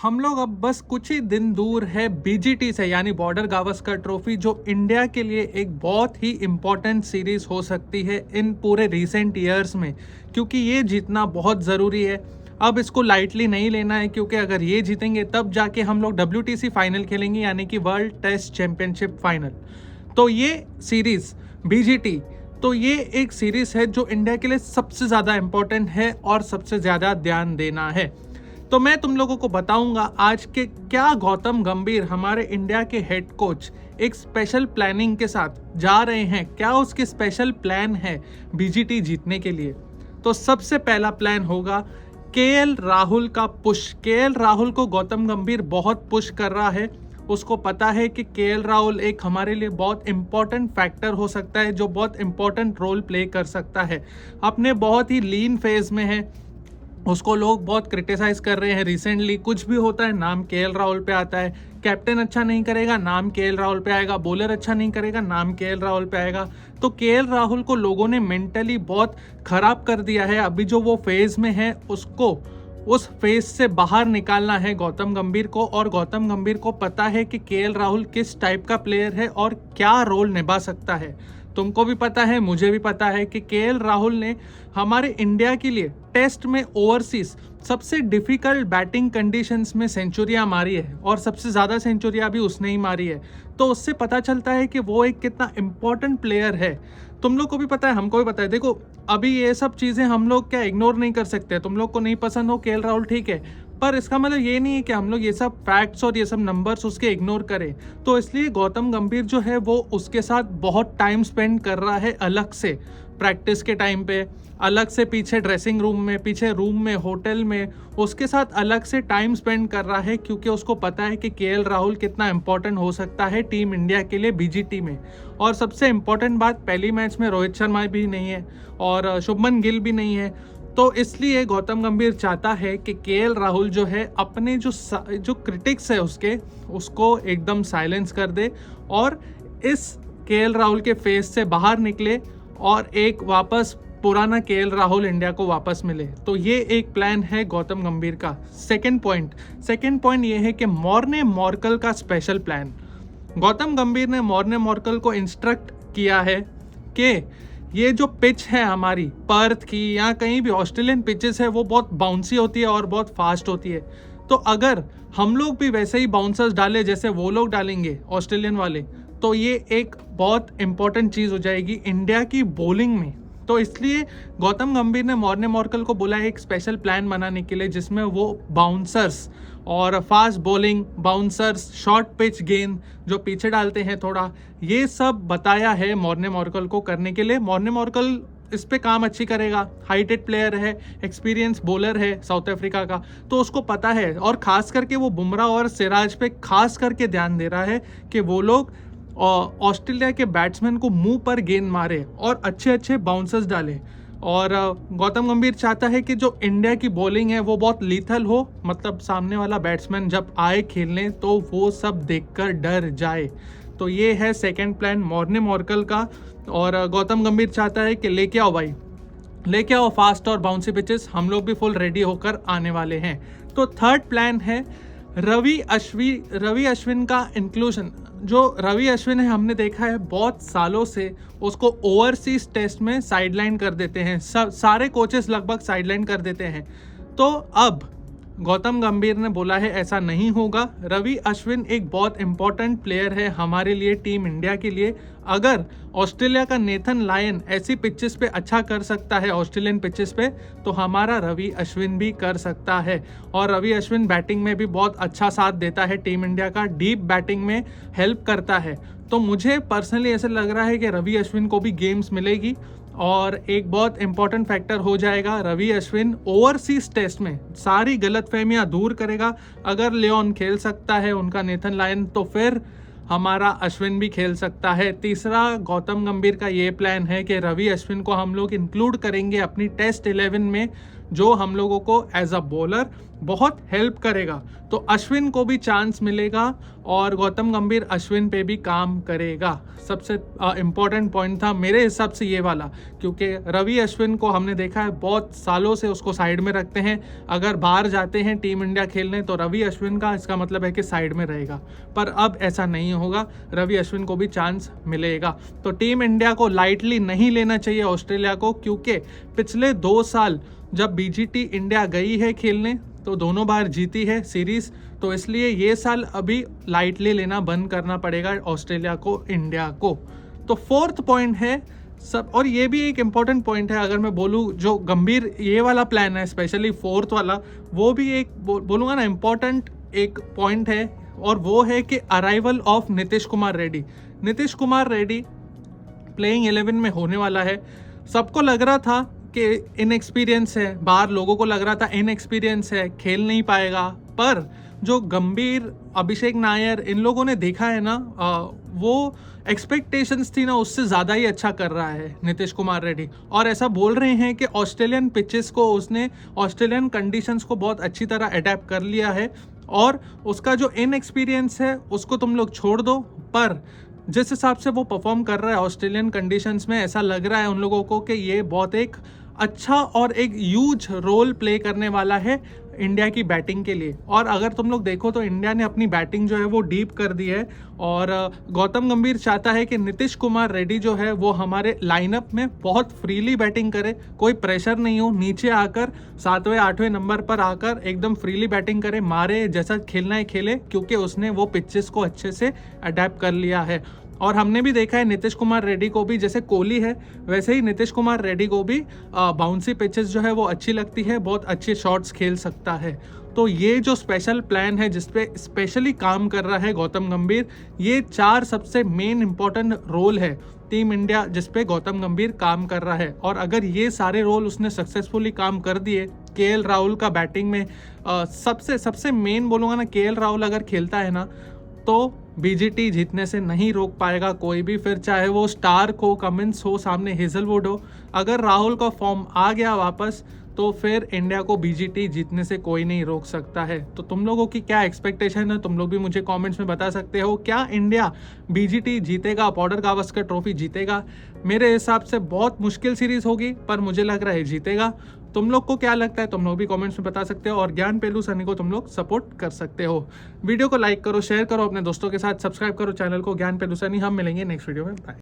हम लोग अब बस कुछ ही दिन दूर है बीजीटी से, यानी बॉर्डर गावस्कर ट्रॉफी, जो इंडिया के लिए एक बहुत ही इम्पॉर्टेंट सीरीज हो सकती है इन पूरे रिसेंट ईयर्स में, क्योंकि ये जीतना बहुत ज़रूरी है। अब इसको लाइटली नहीं लेना है, क्योंकि अगर ये जीतेंगे तब जाके हम लोग WTC फाइनल खेलेंगे, यानी कि वर्ल्ड टेस्ट चैंपियनशिप फाइनल। तो ये सीरीज बीजीटी, तो ये एक सीरीज है जो इंडिया के लिए सबसे ज़्यादा इम्पोर्टेंट है और सबसे ज़्यादा ध्यान देना है। तो मैं तुम लोगों को बताऊंगा आज के क्या गौतम गंभीर हमारे इंडिया के हेड कोच एक स्पेशल प्लानिंग के साथ जा रहे हैं, क्या उसके स्पेशल प्लान है बीजीटी जीतने के लिए। तो सबसे पहला प्लान होगा KL राहुल का पुश। KL राहुल को गौतम गंभीर बहुत पुश कर रहा है। उसको पता है कि KL राहुल एक हमारे लिए बहुत इंपॉर्टेंट फैक्टर हो सकता है, जो बहुत इंपॉर्टेंट रोल प्ले कर सकता है। अपने बहुत ही लीन फेज में है, उसको लोग बहुत क्रिटिसाइज कर रहे हैं रिसेंटली। कुछ भी होता है नाम KL राहुल पे आता है। कैप्टन अच्छा नहीं करेगा, नाम KL राहुल पे आएगा। बॉलर अच्छा नहीं करेगा, नाम KL राहुल पे आएगा। तो KL राहुल को लोगों ने मेंटली बहुत खराब कर दिया है। अभी जो वो फेज में है, उसको उस फेज से बाहर निकालना है गौतम गंभीर को। और गौतम गंभीर को पता है कि KL राहुल किस टाइप का प्लेयर है और क्या रोल निभा सकता है। तुमको भी पता है, मुझे भी पता है कि KL राहुल ने हमारे इंडिया के लिए टेस्ट में ओवरसीज सबसे डिफिकल्ट बैटिंग कंडीशंस में सेंचुरियां मारी है, और सबसे ज़्यादा सेंचुरियां भी उसने ही मारी है। तो उससे पता चलता है कि वो एक कितना इम्पोर्टेंट प्लेयर है। तुम लोग को भी पता है, हमको भी पता है। देखो, अभी ये सब चीज़ें हम लोग क्या इग्नोर नहीं कर सकते। तुम लोग को नहीं पसंद हो KL राहुल, ठीक है, पर इसका मतलब ये नहीं है कि हम लोग ये सब फैक्ट्स और ये सब नंबर्स उसके इग्नोर करें। तो इसलिए गौतम गंभीर जो है वो उसके साथ बहुत टाइम स्पेंड कर रहा है, अलग से प्रैक्टिस के टाइम पे, अलग से पीछे ड्रेसिंग रूम में, पीछे रूम में, होटल में, उसके साथ अलग से टाइम स्पेंड कर रहा है, क्योंकि उसको पता है कि KL राहुल कितना इंपॉर्टेंट हो सकता है टीम इंडिया के लिए बीजीटी में। और सबसे इम्पॉर्टेंट बात, पहली मैच में रोहित शर्मा भी नहीं है और शुभमन गिल भी नहीं है। तो इसलिए गौतम गंभीर चाहता है कि KL राहुल जो है अपने जो क्रिटिक्स है उसको एकदम साइलेंस कर दे, और इस KL राहुल के फेस से बाहर निकले और एक वापस पुराना KL राहुल इंडिया को वापस मिले। तो ये एक प्लान है गौतम गंभीर का। सेकंड पॉइंट ये है कि मॉर्ने मॉर्कल का स्पेशल प्लान। गौतम गंभीर ने मॉर्ने मॉर्कल को इंस्ट्रक्ट किया है कि ये जो पिच है हमारी पर्थ की या कहीं भी ऑस्ट्रेलियन पिचेस है, वो बहुत बाउंसी होती है और बहुत फास्ट होती है। तो अगर हम लोग भी वैसे ही बाउंसर्स डाले जैसे वो लोग डालेंगे ऑस्ट्रेलियन वाले, तो ये एक बहुत इंपॉर्टेंट चीज़ हो जाएगी इंडिया की बॉलिंग में। तो इसलिए गौतम गंभीर ने मॉर्ने मॉर्कल को बोला है एक स्पेशल प्लान बनाने के लिए, जिसमें वो बाउंसर्स और fast bowling, bouncers, short pitch गेंद जो पीछे डालते हैं थोड़ा, ये सब बताया है मॉर्ने मॉर्कल को करने के लिए। मॉर्ने मॉर्कल इस पे काम अच्छी करेगा, हाइटेड प्लेयर है, एक्सपीरियंस बॉलर है साउथ अफ्रीका का, तो उसको पता है। और खास करके वो बुमराह और सिराज पे खास करके ध्यान दे रहा है कि वो लोग ऑस्ट्रेलिया के बैट्समैन को मुंह पर गेंद मारे और अच्छे अच्छे बाउंसर्स डाले। और गौतम गंभीर चाहता है कि जो इंडिया की बॉलिंग है वो बहुत लीथल हो, मतलब सामने वाला बैट्समैन जब आए खेलने तो वो सब देखकर डर जाए। तो ये है सेकंड प्लान मॉर्ने मॉर्कल का। और गौतम गंभीर चाहता है कि लेके आओ भाई, लेके आओ फास्ट और बाउंसी पिचेस, हम लोग भी फुल रेडी होकर आने वाले हैं। तो थर्ड प्लान है रवि अश्विन का इंक्लूजन। जो रवि अश्विन है, हमने देखा है बहुत सालों से उसको ओवरसीज टेस्ट में साइडलाइन कर देते हैं, सारे कोचेस लगभग साइडलाइन कर देते हैं। तो अब गौतम गंभीर ने बोला है ऐसा नहीं होगा। रवि अश्विन एक बहुत इंपॉर्टेंट प्लेयर है हमारे लिए, टीम इंडिया के लिए। अगर ऑस्ट्रेलिया का नेथन लायन ऐसी पिचेस पे अच्छा कर सकता है, ऑस्ट्रेलियन पिचेस पे, तो हमारा रवि अश्विन भी कर सकता है। और रवि अश्विन बैटिंग में भी बहुत अच्छा साथ देता है टीम इंडिया का, डीप बैटिंग में हेल्प करता है। तो मुझे पर्सनली ऐसा लग रहा है कि रवि अश्विन को भी गेम्स मिलेगी और एक बहुत इंपॉर्टेंट फैक्टर हो जाएगा रवि अश्विन ओवरसीज टेस्ट में। सारी गलतफहमियां दूर करेगा। अगर लियोन खेल सकता है उनका नेथन लायन, तो फिर हमारा अश्विन भी खेल सकता है। तीसरा गौतम गंभीर का ये प्लान है कि रवि अश्विन को हम लोग इंक्लूड करेंगे अपनी टेस्ट 11 में, जो हम लोगों को एज अ बॉलर बहुत हेल्प करेगा। तो अश्विन को भी चांस मिलेगा और गौतम गंभीर अश्विन पे भी काम करेगा। सबसे इम्पॉर्टेंट पॉइंट था मेरे हिसाब से ये वाला, क्योंकि रवि अश्विन को हमने देखा है बहुत सालों से उसको साइड में रखते हैं। अगर बाहर जाते हैं टीम इंडिया खेलने तो रवि अश्विन का इसका मतलब है कि साइड में रहेगा, पर अब ऐसा नहीं होगा, रवि अश्विन को भी चांस मिलेगा। तो टीम इंडिया को लाइटली नहीं लेना चाहिए ऑस्ट्रेलिया को, क्योंकि पिछले 2 साल जब बीजीटी इंडिया गई है खेलने तो दोनों बार जीती है सीरीज, तो इसलिए ये साल अभी लाइटली लेना बंद करना पड़ेगा ऑस्ट्रेलिया को, इंडिया को। तो 4th पॉइंट है सब, और ये भी एक इम्पॉर्टेंट पॉइंट है अगर मैं बोलूँ, जो गंभीर ये वाला प्लान है स्पेशली 4th वाला, वो भी एक बोलूँगा ना इम्पॉर्टेंट एक पॉइंट है, और वो है कि arrival of Nitish Kumar Reddy. Nitish Kumar Reddy playing 11 में होने वाला है। सबको लग रहा था कि इनएक्सपीरियंस है, बाहर लोगों को लग रहा था इनएक्सपीरियंस है, खेल नहीं पाएगा, पर जो गंभीर, अभिषेक नायर, इन लोगों ने देखा है ना, वो एक्सपेक्टेशंस थी ना, उससे ज़्यादा ही अच्छा कर रहा है नीतीश कुमार रेड्डी। और ऐसा बोल रहे हैं कि ऑस्ट्रेलियन पिचेस को उसने, ऑस्ट्रेलियन कंडीशंस को बहुत अच्छी तरह अडेप्ट कर लिया है, और उसका जो इनएक्सपीरियंस है उसको तुम लोग छोड़ दो, पर जिस हिसाब से वो परफॉर्म कर रहा है ऑस्ट्रेलियन कंडीशंस में, ऐसा लग रहा है उन लोगों को कि ये बहुत एक अच्छा और एक ह्यूज रोल प्ले करने वाला है इंडिया की बैटिंग के लिए। और अगर तुम लोग देखो तो इंडिया ने अपनी बैटिंग जो है वो डीप कर दी है, और गौतम गंभीर चाहता है कि नीतीश कुमार रेड्डी जो है वो हमारे लाइनअप में बहुत फ्रीली बैटिंग करे, कोई प्रेशर नहीं हो, नीचे आकर 7वें 8वें नंबर पर आकर एकदम फ्रीली बैटिंग करे, मारे, जैसा खेलना है खेले, क्योंकि उसने वो पिचेस को अच्छे से अडेप्ट कर लिया है। और हमने भी देखा है नीतीश कुमार रेड्डी को भी, जैसे कोहली है वैसे ही नीतीश कुमार रेड्डी को भी बाउंसी पिचेस जो है वो अच्छी लगती है, बहुत अच्छे शॉट्स खेल सकता है। तो ये जो स्पेशल प्लान है जिसपे स्पेशली काम कर रहा है गौतम गंभीर, ये 4 सबसे मेन इंपॉर्टेंट रोल है टीम इंडिया जिसपे गौतम गंभीर काम कर रहा है। और अगर ये सारे रोल उसने सक्सेसफुली काम कर दिए, केएल राहुल का बैटिंग में सबसे मेन बोलूँगा ना, केएल राहुल अगर खेलता है ना तो बीजीटी जीतने से नहीं रोक पाएगा कोई भी, फिर चाहे वो स्टार्क हो, कमिंस हो, सामने हेजलवुड हो। अगर राहुल का फॉर्म आ गया वापस तो फिर इंडिया को बीजीटी जीतने से कोई नहीं रोक सकता है। तो तुम लोगों की क्या एक्सपेक्टेशन है, तुम लोग भी मुझे कमेंट्स में बता सकते हो। क्या इंडिया बीजीटी जीतेगा, बॉर्डर गावस्कर ट्रॉफी जीतेगा? मेरे हिसाब से बहुत मुश्किल सीरीज होगी, पर मुझे लग रहा है जीतेगा। तुम लोग को क्या लगता है, तुम लोग भी कमेंट्स में बता सकते हो, और ज्ञान पेलू सनी को तुम लोग सपोर्ट कर सकते हो। वीडियो को लाइक करो, शेयर करो अपने दोस्तों के साथ, सब्सक्राइब करो चैनल को ज्ञान पेलू सनी। हम मिलेंगे नेक्स्ट वीडियो में, बाय।